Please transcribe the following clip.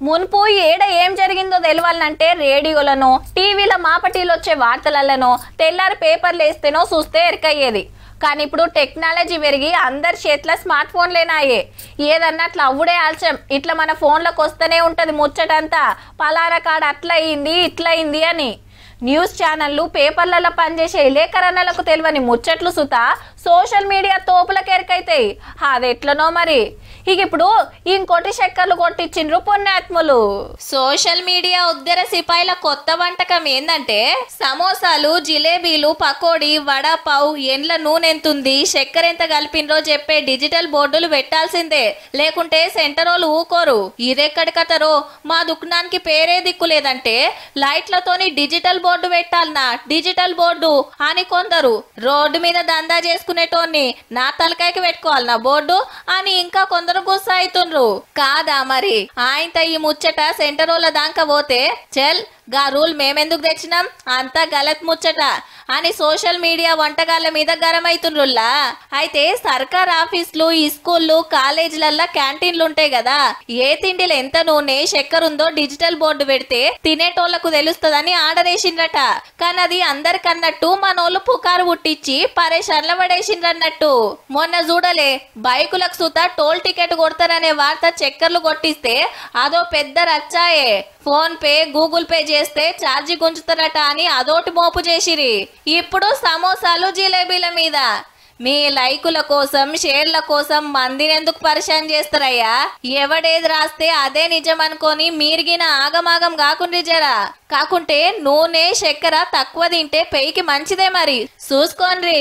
మున్పు ఏడ ఏం జరిగిందో తెలవాలంటే రేడియోలను టీవీల మాపటీలు వచ్చే వార్తలలోనో తెల్లారి పేపర్లు వేస్తేనో చూస్తే ఎరకయ్యేది. కానీ ఇప్పుడు టెక్నాలజీ పెరిగి అందరి చేతిలో స్మార్ట్ ఫోన్లేనాయే. ఏదన్నా అట్లా అవ్వుడే ఆల్చం ఇట్లా మన ఫోన్లకు వస్తూనే ఉంటుంది ముచ్చటంతా. పలానా కాడ అట్లా అయింది ఇట్లా అయింది అని. న్యూస్ ఛానళ్లు పేపర్లలో పనిచేసే విలేకరణలకు తెలియని ముచ్చట్లు సుతా సోషల్ మీడియా తోపులకు ఎరకైతాయి. అది ఎట్లనో మరి. ఇక ఇప్పుడు ఇంకోటి చక్కర్లు కొట్టించిండ్రు పుణ్యాత్ములు. సోషల్ మీడియా ఉద్దర సిపాయిల కొత్త వంటకం ఏందంటే సమోసాలు, జిలేబీలు, పకోడీ, వడాపావ్, ఎండ్ల నూనె ఎంతుంది, చక్కెర ఎంత కలిపినరో చెప్పే డిజిటల్ బోర్డులు పెట్టాల్సిందే. లేకుంటే సెంటరోలు ఊకోరు. ఇదెక్కడి కథరో మా దుకాణానికి పేరే దిక్కు లేదంటే లైట్లతోని డిజిటల్ బోర్డు పెట్టాలనా డిజిటల్ బోర్డు అని కొందరు. రోడ్డు మీద దందా చేసుకునేటోన్ని నా తలకాయకి పెట్టుకోవాలనా బోర్డు అని ఇంకా కొందరు గుస్సా అవుతుండ్రు. కాదా మరి ఆయనతో ఈ ముచ్చట సెంటరోల దాకా పోతే చల్ గా రూల్ మేమెందుకు తెచ్చినాం అంతా గలత్ ముచ్చట అని సోషల్ మీడియా వంటకాల మీద గరమైతుండ్రుల్లా. అయితే సర్కార్ ఆఫీసులు, ఈ స్కూళ్ళు, కాలేజీలల్లా క్యాంటీన్లు ఉంటాయి కదా. ఏ తిండిలో ఎంత నూనె చక్కెర ఉందో డిజిటల్ బోర్డు పెడితే తినేటోళ్లకు తెలుస్తుందని ఆర్డర్ వేసిండ్రట. కానీ అది అందరికన్నట్టు మనోళ్ళు పుకారు పుట్టించి పరేషాన్ల పడేసిండ్రన్నట్టు. మొన్న చూడలే బైకులకు సుతా టోల్ టికెట్ కొడతారనే వార్త చక్కెరలు కొట్టిస్తే అదో పెద్ద రచ్చాయే. ఫోన్ పే, గూగుల్ పే చేస్తే ఛార్జీ గుంజుతారట అని అదోటి మోపు చేసిరి. ఇప్పుడు సమోసాలు, జిలేబీల మీద మీ లైకుల కోసం, షేర్ల కోసం మందిని ఎందుకు పరిశాన్ చేస్తారయ్యా? ఎవడేది రాస్తే అదే నిజం అనుకొని మీరిగిన ఆగమాగం కాకుండా జరా. కాకుంటే నూనె, చక్కెర తక్కువ తింటే పెయికి మంచిదే మరి చూసుకోండి.